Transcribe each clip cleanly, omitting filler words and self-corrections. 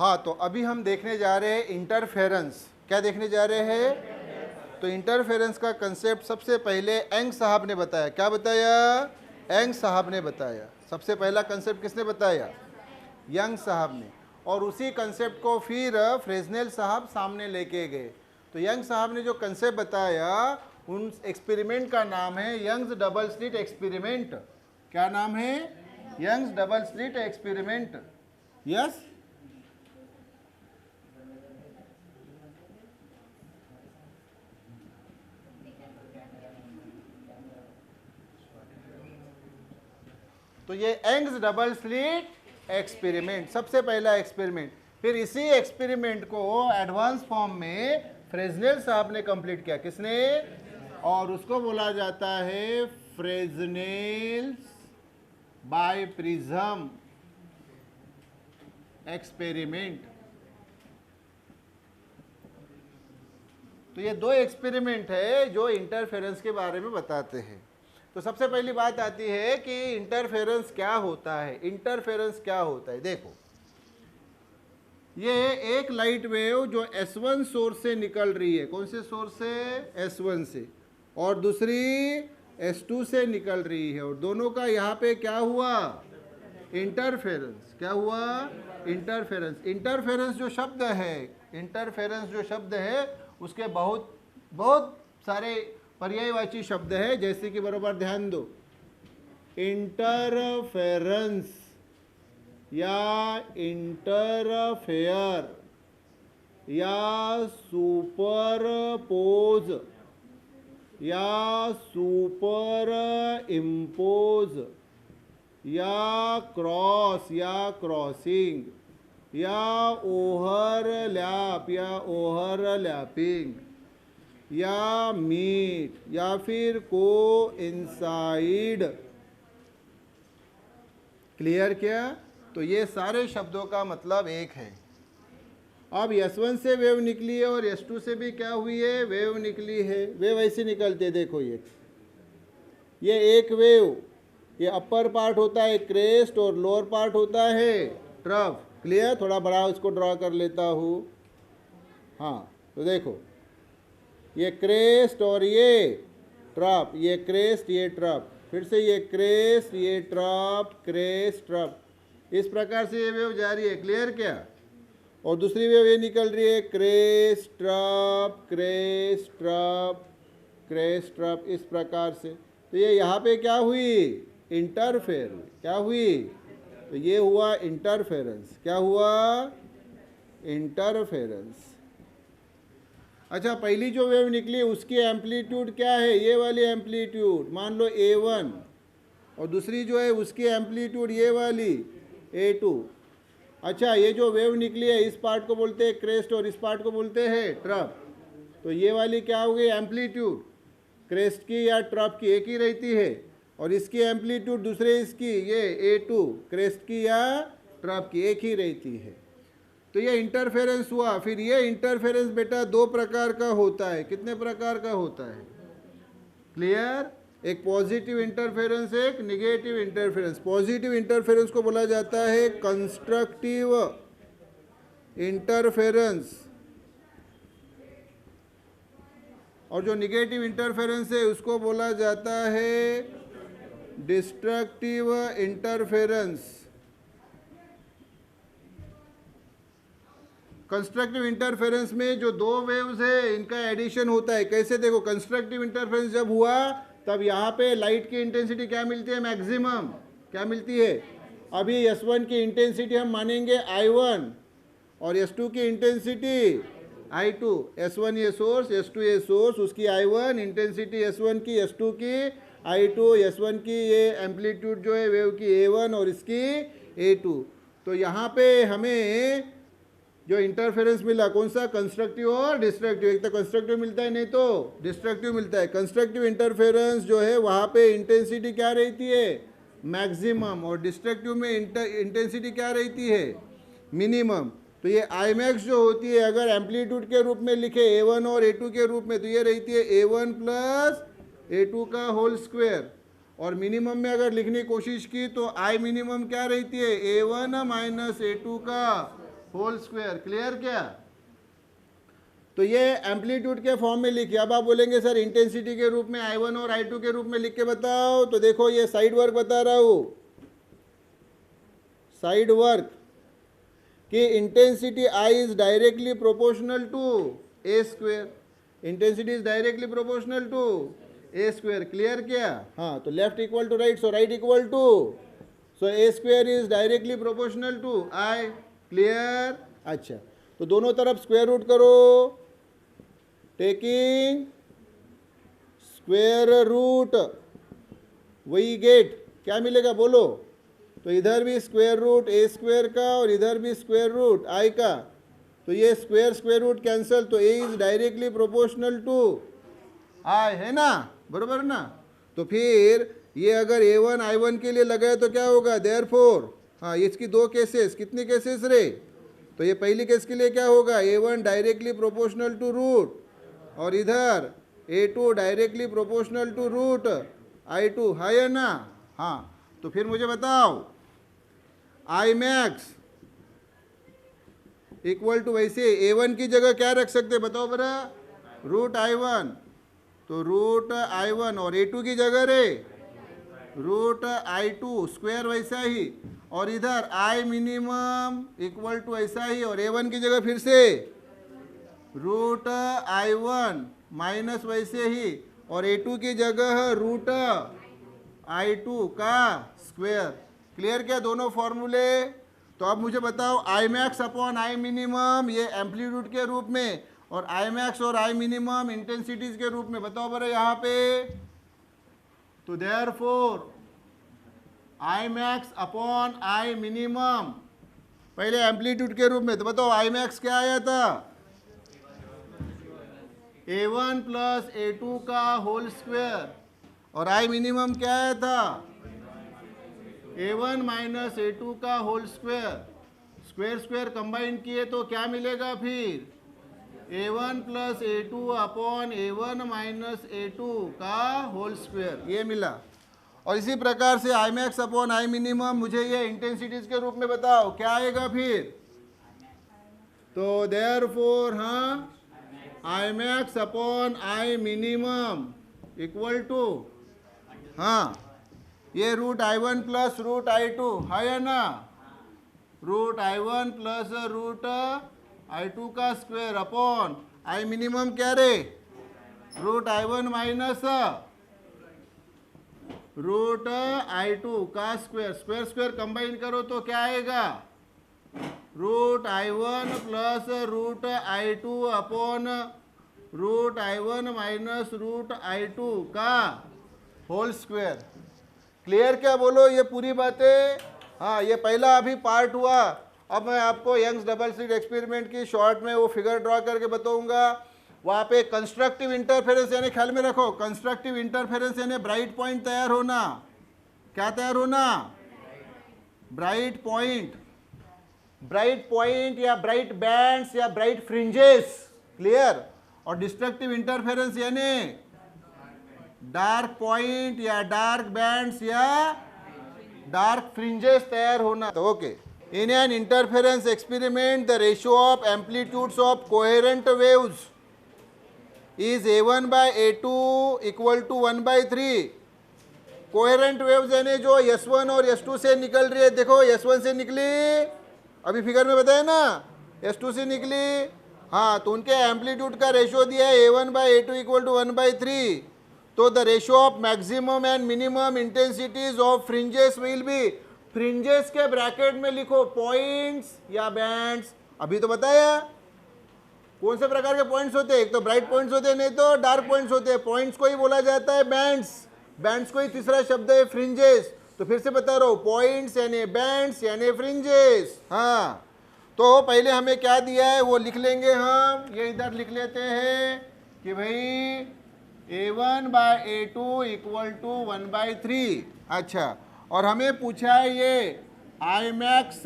हाँ, तो अभी हम देखने जा रहे हैं इंटरफेरेंस। क्या देखने जा रहे हैं? तो इंटरफेरेंस का कंसेप्ट सबसे पहले यंग साहब ने बताया। क्या बताया? यंग साहब ने बताया। सबसे पहला कंसेप्ट किसने बताया? यंग साहब ने। और उसी कंसेप्ट को फिर फ्रेजनेल साहब सामने लेके गए। तो यंग साहब ने जो कंसेप्ट बताया, उन एक्सपेरिमेंट का नाम है यंग्स डबल स्लिट एक्सपेरिमेंट। क्या नाम है? Young's double slit experiment. Yes. तो ये यंग्स डबल स्लिट एक्सपेरिमेंट सबसे पहला एक्सपेरिमेंट। फिर इसी एक्सपेरिमेंट को एडवांस फॉर्म में फ्रेजनेल साहब ने कंप्लीट किया। किसने? और उसको बोला जाता है फ्रेजनेल बाय प्रिज्म एक्सपेरिमेंट। तो ये दो एक्सपेरिमेंट है जो इंटरफेरेंस के बारे में बताते हैं। तो सबसे पहली बात आती है कि इंटरफेरेंस क्या होता है। इंटरफेरेंस क्या होता है? देखो, ये एक लाइट वेव जो S1 सोर्स से निकल रही है। कौन से सोर्स से? S1 से। और दूसरी S2 से निकल रही है। और दोनों का यहाँ पे क्या हुआ? इंटरफेरेंस। क्या हुआ? इंटरफेरेंस। इंटरफेरेंस जो शब्द है, इंटरफेरेंस जो शब्द है, उसके बहुत बहुत सारे पर्यायवाची शब्द है। जैसे कि बराबर ध्यान दो, इंटरफेरेंस या इंटरफेयर या सुपरपोज या सुपर इम्पोज या क्रॉस या क्रॉसिंग या ओवरलैप या ओवरलैपिंग या मीट या फिर को इनसाइड। क्लियर क्या? तो ये सारे शब्दों का मतलब एक है। अब S1 से वेव निकली है और S2 से भी क्या हुई है? वेव निकली है। वेव ऐसे निकलते, देखो ये एक वेव, ये अपर पार्ट होता है क्रेस्ट और लोअर पार्ट होता है ट्रफ। क्लियर? थोड़ा बड़ा इसको ड्रॉ कर लेता हूँ। हाँ, तो देखो, ये क्रेस्ट और ये ट्रफ, ये क्रेस्ट ये ट्रफ, फिर से ये क्रेस्ट ये ट्रफ, क्रेस्ट ट्रफ, इस प्रकार से ये वेव जा रही है। क्लियर क्या? और दूसरी वेव ये निकल रही है crest trough, crest trough, crest trough, इस प्रकार से। तो ये यहाँ पे क्या हुई? इंटरफेयर हुई। क्या हुई? तो ये हुआ इंटरफेरेंस। क्या हुआ? इंटरफेरेंस। अच्छा, पहली जो वेव निकली उसकी एम्पलीट्यूड क्या है? ये वाली एम्पलीट्यूड, मान लो A1, और दूसरी जो है उसकी एम्पलीट्यूड ये वाली A2। अच्छा, ये जो वेव निकली है इस पार्ट को बोलते हैं क्रेस्ट और इस पार्ट को बोलते हैं ट्रफ। तो ये वाली क्या हो गई? एम्पलीट्यूड क्रेस्ट की या ट्रफ की एक ही रहती है, और इसकी एम्पलीट्यूड दूसरे इसकी ये A2 क्रेस्ट की या ट्रफ की एक ही रहती है। तो ये इंटरफेरेंस हुआ। फिर ये इंटरफेरेंस बेटा दो प्रकार का होता है। कितने प्रकार का होता है? क्लियर? एक पॉजिटिव इंटरफेरेंस, एक निगेटिव इंटरफेरेंस। पॉजिटिव इंटरफेरेंस को बोला जाता है कंस्ट्रक्टिव इंटरफेरेंस, और जो निगेटिव इंटरफेरेंस है उसको बोला जाता है डिस्ट्रक्टिव इंटरफेरेंस। कंस्ट्रक्टिव इंटरफेरेंस में जो दो वेव्स है इनका एडिशन होता है। कैसे? देखो, कंस्ट्रक्टिव इंटरफेरेंस जब हुआ तब यहाँ पे लाइट की इंटेंसिटी क्या मिलती है? मैक्सिमम। क्या मिलती है? अभी S1 की इंटेंसिटी हम मानेंगे I1 और S2 की इंटेंसिटी I2। S1 ये सोर्स, S2 ये सोर्स, उसकी I1 इंटेंसिटी S1 की, S2 की I2, S1 की ये एम्पलीट्यूड जो है वेव की A1 और इसकी A2। तो यहाँ पे हमें जो इंटरफेरेंस मिला कौन सा? कंस्ट्रक्टिव और डिस्ट्रक्टिव। एक तो कंस्ट्रक्टिव मिलता है, नहीं तो डिस्ट्रक्टिव मिलता है। कंस्ट्रक्टिव इंटरफेरेंस जो है वहाँ पे इंटेंसिटी क्या रहती है? मैक्सिमम। और डिस्ट्रक्टिव में इंटेंसिटी क्या रहती है? मिनिमम। तो ये आई मैक्स जो होती है, अगर एम्पलीट्यूड के रूप में लिखे A1 और A2 के रूप में, तो ये रहती है A1 प्लस A2 का होल स्क्वायर। और मिनिमम में अगर लिखने की कोशिश की तो आई मिनिमम क्या रहती है? A1 माइनस A2 का होल स्क्वायर। क्लियर क्या? तो ये एम्पलीट्यूड के फॉर्म में लिखिए। अब आप बोलेंगे सर इंटेंसिटी के रूप में I1 और I2 के रूप में लिख के बताओ। तो देखो ये साइड वर्क बता रहा हूँ, साइड वर्क कि intensity I is directly proportional to A square. Intensity is directly proportional to A square. Clear क्या? हाँ, तो left equal to right, so right equal to, so A square is directly proportional to I। Clear? अच्छा, तो दोनों तरफ square root करो, taking square root, वही get क्या मिलेगा बोलो? तो इधर भी स्क्वायर रूट A स्क्वायर का और इधर भी स्क्वायर रूट I का, तो ये स्क्वायर रूट कैंसल, तो A is directly proportional to I, है ना? बरोबर ना? तो फिर ये अगर A1 I1 के लिए लगाए तो क्या होगा? देयरफॉर, हाँ, इसकी दो केसेस, कितनी केसेस रे? तो ये पहली केस के लिए क्या होगा? A1 directly proportional to root, और इधर A2 directly proportional to root I2, है ना? हाँ, तो फिर मुझे बताओ I मैक्स इक्वल टू, वैसे A1 की जगह क्या रख सकते बताओ बरा? रूट I1, तो रूट I1, और A2 की जगह रे रूट I2 स्क्वायर वैसा ही, और इधर I मिनिमम इक्वल टू ऐसा ही, और A1 की जगह फिर से रूट I1 माइनस वैसे ही, और A2 की जगह रूट I2 का स्क्वायर। क्लियर क्या दोनों फॉर्मूले? तो अब मुझे बताओ I max upon I minimum ये एम्पलीट्यूड के रूप में, और I मैक्स और I मिनिमम इंटेंसिटीज के रूप में, बताओ बरा यहाँ पे। तो therefore I max upon I minimum पहले एम्पलीट्यूड के रूप में, तो बताओ I मैक्स क्या आया था? A1 प्लस A2 का होल स्क्वायर, और I मिनिमम क्या आया था? A1 माइनस A2 का whole square. Square square combine किए तो क्या मिलेगा फिर? A1 plus A2 upon A1 minus A2 का होल स्क्वायर, ये मिला। और इसी प्रकार से I max upon I minimum, मुझे ये इंटेंसिटीज के रूप में बताओ क्या आएगा फिर? तो देयरफॉर हाँ, I max upon I minimum equal to, हाँ, ये root I1 plus root I2 है ना? Root I1 plus root I2 का स्क्वायर अपॉन I मिनिमम क्या रे? Root I1 minus root I2 का स्क्वायर। स्क्वायर स्क्वायर कंबाइन करो तो क्या आएगा? Root I1 plus root I2 upon root I1 minus root I2 का होल स्क्वायर। क्लियर क्या बोलो ये पूरी बातें? हाँ, ये पहला अभी पार्ट हुआ। अब मैं आपको यंग्स डबल स्लिट एक्सपेरिमेंट की शॉर्ट में वो फिगर ड्रॉ करके बताऊंगा। वहाँ पे कंस्ट्रक्टिव इंटरफेरेंस यानी ख्याल में रखो, कंस्ट्रक्टिव इंटरफेरेंस यानी ब्राइट पॉइंट तैयार होना। क्या तैयार होना? Bright point. ब्राइट पॉइंट या ब्राइट बैंड्स या ब्राइट फ्रिंजेस। क्लियर? और डिस्ट्रक्टिव इंटरफेरेंस यानी डार्क पॉइंट या डार्क बैंड्स या डार्क फ्रिंजेस तैयार होना। तो okay, in an interference experiment the ratio of amplitudes of coherent waves is A1 by A2 equal to 1/3। Coherent waves यानी जो S1 और S2 से निकल रही है, देखो S1 से निकली, अभी फिगर में बताया ना, S2 से निकली, हाँ, तो उनके एम्पलीट्यूड का रेशियो दिया है A1 by A2 equal to 1/3। तो the ratio of maximum and minimum intensities of fringes will be, fringes के ब्रैकेट में लिखो पॉइंट्स या बैंड्स। अभी तो बताया कौन से प्रकार के पॉइंट्स होते हैं, एक तो ब्राइट पॉइंट्स होते हैं, नहीं तो डार्क पॉइंट्स होते हैं। पॉइंट्स को ही बोला जाता है बैंड्स, बैंड्स को ही तीसरा शब्द है फ्रिंजेस। तो फिर से बता रहा हूँ, पॉइंट्स यानी बैंड्स यानी फ्रिंजेस। हाँ, तो पहले हमें क्या दिया है वो लिख लेंगे हम, ये इधर लिख लेते हैं कि भाई A1 bye A2 equal to 1/3। अच्छा, और हमें पूछा है ये I max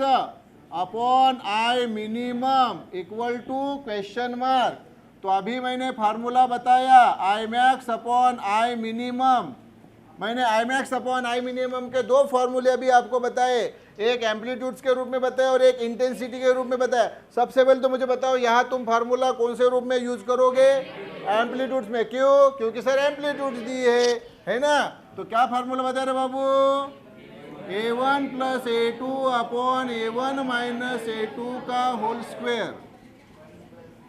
upon I minimum equal to question mark. तो अभी मैंने फार्मूला बताया I max upon I minimum. मैंने I max upon I minimum के दो फार्मूले अभी आपको बताए, एक एम्पलीट्यूड्स के रूप में बताया और एक इंटेंसिटी के रूप में बताया। सबसे पहले तो मुझे बताओ यहाँ तुम फार्मूला कौन से रूप में यूज करोगे? एम्पलीट्यूड्स में। क्यों? क्योंकि सर एम्पलीट्यूड्स दी है ना। तो क्या फार्मूला बता रहे बाबू? A1 plus A2 upon A1 minus A2 का होल स्क्वायर।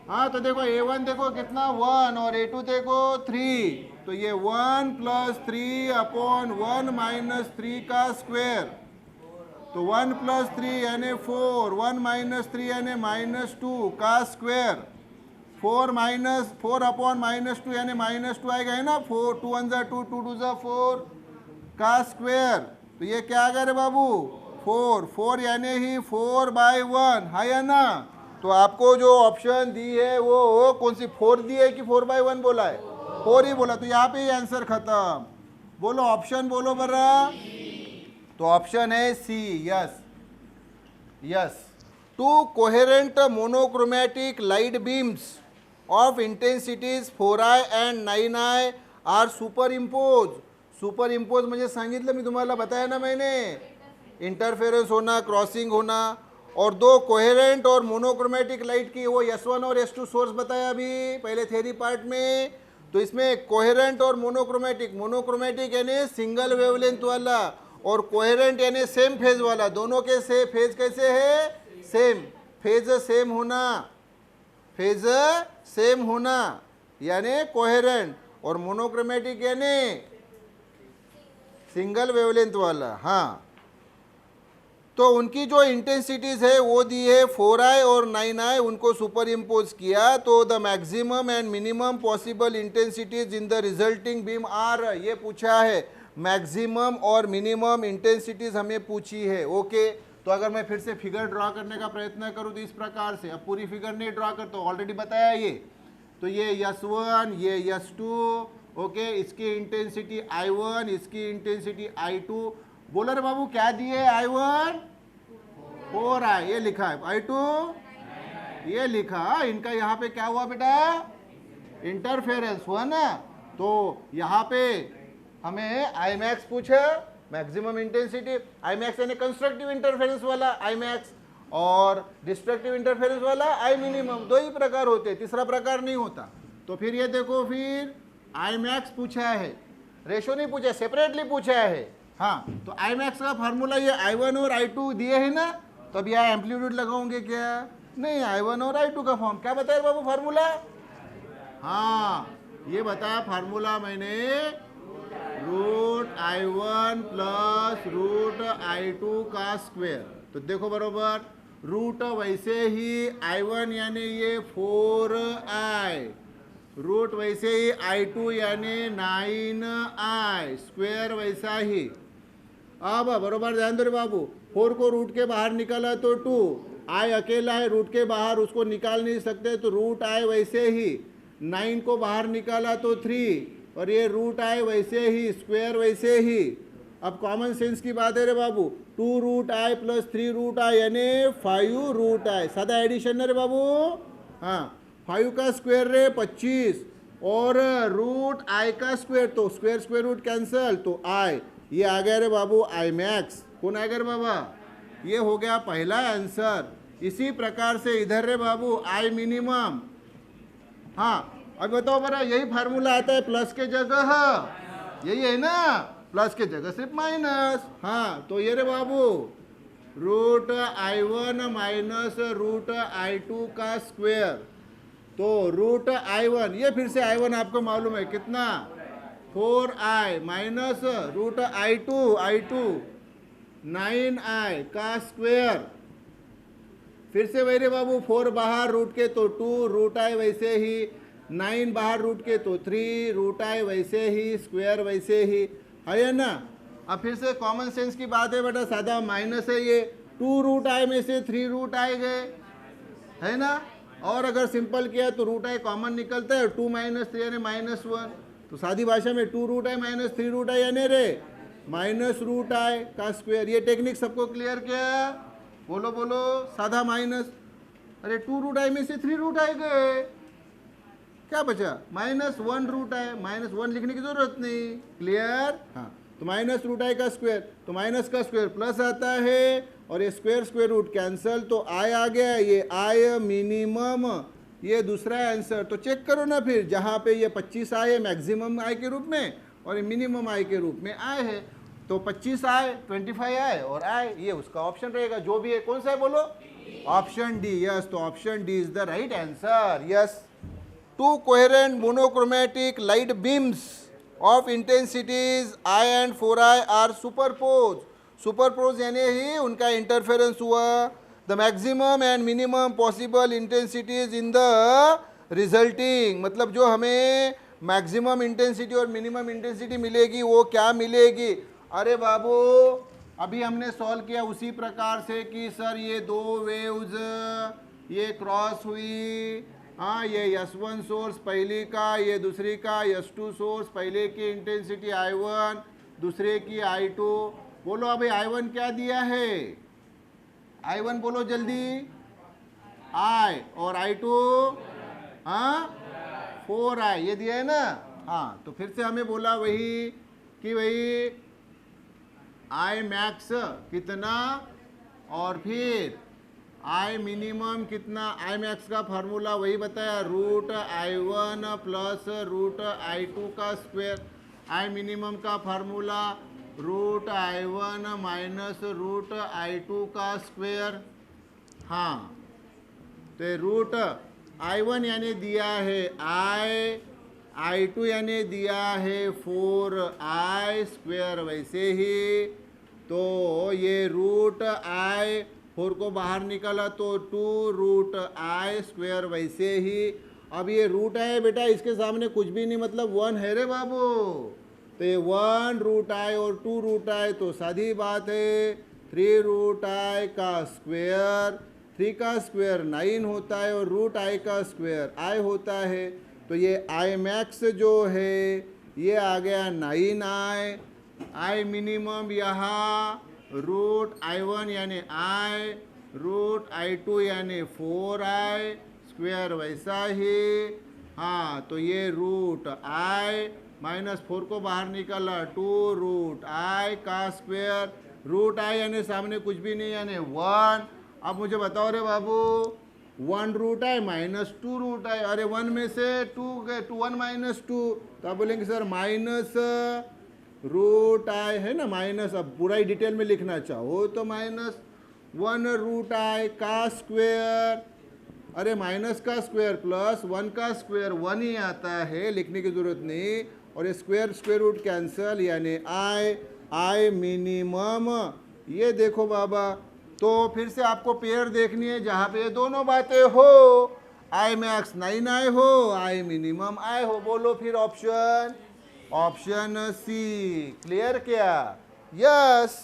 हाँ तो देखो A1 देखो कितना 1 और A2 देखो 3, तो ये 1 प्लस 3 अपॉन 1 माइनस 3 का स्क्वायर। तो 1 प्लस 3 यानी 4, 1 माइनस 3 यानी -2 का स्क्वायर। 4 अपॉन -2 यानी -2 आएगा है ना। 4 2 1 2 2 2 4 का स्क्वायर। तो ये क्या आ गया रे बाबू? 4 यानी ही 4/1 है ना। तो आपको जो ऑप्शन दी है वो कौन सी 4 दी है कि 4/1 बोला है? 4 ही बोला। तो यहाँ पे ही आंसर खत्म। बोलो ऑप्शन बोलो बरा। तो ऑप्शन है C. Yes yes. 2 coherent monochromatic light beams of intensities 4i and 9i are superimposed. Super म्हणजे सांगितलं मी तुम्हाला, बताया ना मैंने, इंटरफेरेंस होना, क्रॉसिंग होना। और 2 कोहेरेंट और मोनोक्रोमैटिक लाइट की वो S1 और S2 सोर्स बताया अभी पहले थ्योरी पार्ट में। तो इसमें कोहेरेंट और मोनोक्रोमैटिक यानी सिंगल वेवलेंथ वाला और कोहेरेंट यानी सेम फेज वाला। दोनों के से फेज कैसे है? सेम। फेज सेम होना, फेज सेम होना यानी कोहेरेंट, और मोनोक्रोमैटिक यानी सिंगल वेवलेंथ वाला। हाँ तो उनकी जो इंटेंसिटीज है वो दी है 4i और 9i, उनको सुपर इम्पोज किया। तो the maximum and minimum possible intensities in the resulting beam are, ये पूछा है। मैक्सिमम और मिनिमम इंटेंसिटीज हमें पूछी है। ओके तो अगर मैं फिर से फिगर ड्रा करने का प्रयत्न करूँ तो इस प्रकार से, अब पूरी फिगर नहीं ड्रा करता, ऑलरेडी बताया ये। तो ये S1, ये S2, ओके, इसकी इंटेंसिटी I1, इसकी इंटेंसिटी I2। बोलो रे बाबू क्या दिए? I1 4i, ये लिखा है। I2 ये लिखा। इनका यहाँ पे क्या हुआ बेटा? इंटरफेरेंस हुआ ना। तो यहाँ पे हमें Imax पूछा, मैक्सिमम इंटेंसिटी। Imax यानी कंस्ट्रक्टिव इंटरफेरेंस वाला Imax, और डिस्ट्रक्टिव इंटरफेरेंस वाला I मिनिमम। 2 ही प्रकार होते, तीसरा प्रकार नहीं होता। तो फिर ये देखो, फिर Imax पूछा है, रेशो नहीं पूछा, सेपरेटली पूछा है। हाँ तो Imax का फार्मूला ये I1 और I2 दिए है ना। तो अब यहाँ एम्पलीट्यूड लगाओगे क्या? नहीं, I1 और I2 का फॉर्म क्या बताया बाबू फार्मूला? हाँ ये बताया फार्मूला मैंने, √I1 प्लस √I2 का स्क्वायर। तो देखो बरोबर, रूट वैसे ही I1 यानी ये 4i, रूट वैसे ही I2 यानी 9i, स्क्वायर वैसा ही। अब बरोबर ध्यान दो रे बाबू, 4 को रूट के बाहर निकाला तो 2, i अकेला है रूट के बाहर, उसको निकाल नहीं सकते, तो √i वैसे ही। 9 को बाहर निकाला तो 3, और ये √i वैसे ही, स्क्वायर वैसे ही। अब कॉमन सेंस की बात है रे बाबू, 2√i प्लस 3√i यानी 5√i। सादा एडिशन है रे बाबू। हाँ 5 का स्क्वायर रे 25, और √i का स्क्वायर, तो स्क्वायर रूट कैंसल, तो i, ये आ गया रे बाबू Imax। कौन आएगा रे बाबा? ये हो गया पहला आंसर। इसी प्रकार से इधर रे बाबू I मिनिमम। हाँ अब बताओ बरा, यही फार्मूला आता है प्लस के जगह, यही है ना, प्लस के जगह सिर्फ माइनस। हाँ तो ये रे बाबू √I1 माइनस √I2 का स्क्वायर। तो √I1, ये फिर से I1 आपको मालूम है कितना, 4i माइनस √I2 9i का स्क्वायर। फिर से वही रे बाबू, 4 बाहर रूट के तो 2, √i वैसे ही, 9 बाहर रूट के तो 3, √i वैसे ही, स्क्वायर वैसे ही, है ना। अब फिर से कॉमन सेंस की बात है बेटा, सादा माइनस है ये, 2√i में से 3√i गए, है ना। और अगर सिंपल किया तो √i कॉमन निकलता है, 2 - 3 यानी -1। तो सादी भाषा में 2√i माइनस 3√i यानी रे -√i का स्क्वायर। ये टेक्निक सबको क्लियर क्या? बोलो बोलो, साधा माइनस। अरे 2√i में से 3√i गए, क्या बचा? -1√i, -1 लिखने की जरूरत नहीं, क्लियर। हाँ तो -√i का स्क्वायर, तो माइनस का स्क्वायर प्लस आता है, और ये स्क्वायर रूट कैंसल, तो आई आ गया, ये आई मिनिमम, ये दूसरा आंसर। तो चेक करो ना फिर, जहाँ पे ये 25 आए मैक्सिमम आई के रूप में और ये मिनिमम आई के रूप में आए है, तो 25 आए, 25 आए और आए, ये उसका ऑप्शन रहेगा जो भी है। कौन सा है बोलो? Option D. यस, तो option D is the right answer. Yes, two coherent monochromatic light beams of intensities I and 4i are superpose. Superpose यानी ही उनका इंटरफेरेंस हुआ। The maximum and minimum possible intensities in the resulting, मतलब जो हमें maximum intensity और minimum intensity मिलेगी वो क्या मिलेगी? अरे बाबू, अभी हमने सॉल्व किया उसी प्रकार से कि सर ये दो वेव्स ये क्रॉस हुई, हाँ, ये S1 सोर्स पहली का, ये दूसरी का S2 सोर्स, पहले की इंटेंसिटी I1, दूसरे की I2। बोलो अभी I1 क्या दिया है? I1 बोलो जल्दी, I, और I2 हाँ 4i, ये दिया है ना। हाँ, तो फिर से हमें बोला वही कि वही I मैक्स कितना और फिर I मिनिमम कितना। I मैक्स का फार्मूला वही बताया, root I1 plus root I2 का स्क्वायर। I मिनिमम का formula root I1 minus root I2 का स्क्वायर। हाँ, तो रूट I1 यानी दिया है I2 यानी दिया है 4i स्क्वायर। वैसे ही तो ये रूट I 4 को बाहर निकाला तो 2 रूट I स्क्वायर। वैसे ही अब ये रूट है बेटा, इसके सामने कुछ भी नहीं, मतलब 1 है रे बाबू। तो ये 1 रूट I और 2 रूट I, तो सादी बात है 3 रूट I का स्क्वायर। 3 का स्क्वायर 9 होता है और रूट I का स्क्वायर I होता है। तो ये I मैक्स जो है ये आ गया 9i। I मिनिमम यहाँ रूट I1 यानी I, रूट I2 यानी 4i स्क्वायर। वैसा ही हाँ, तो ये रूट I माइनस 4 को बाहर निकाला 2 रूट I का स्क्वायर। रूट I यानी सामने कुछ भी नहीं यानी 1। अब मुझे बताओ रे बाबू, 1 root I minus 2 root I, अरे 1 में से 2 गए, 1 माइनस 2, तो आप बोलेंगे सर माइनस रूट I है ना, माइनस। अब पूरा ही डिटेल में लिखना चाहो तो माइनस 1 रूट I का स्क्वायर। अरे माइनस का स्क्वायर प्लस 1 का स्क्वायर 1 ही आता है, लिखने की ज़रूरत नहीं। और ये स्क्वायर रूट कैंसल यानी I मिनिमम। ये देखो बाबा, तो फिर से आपको पेयर देखनी है जहाँ पे ये दोनों बातें हो, I मैक्स 9i हो, I मिनिमम I हो। बोलो फिर ऑप्शन सी। क्लियर क्या? यस।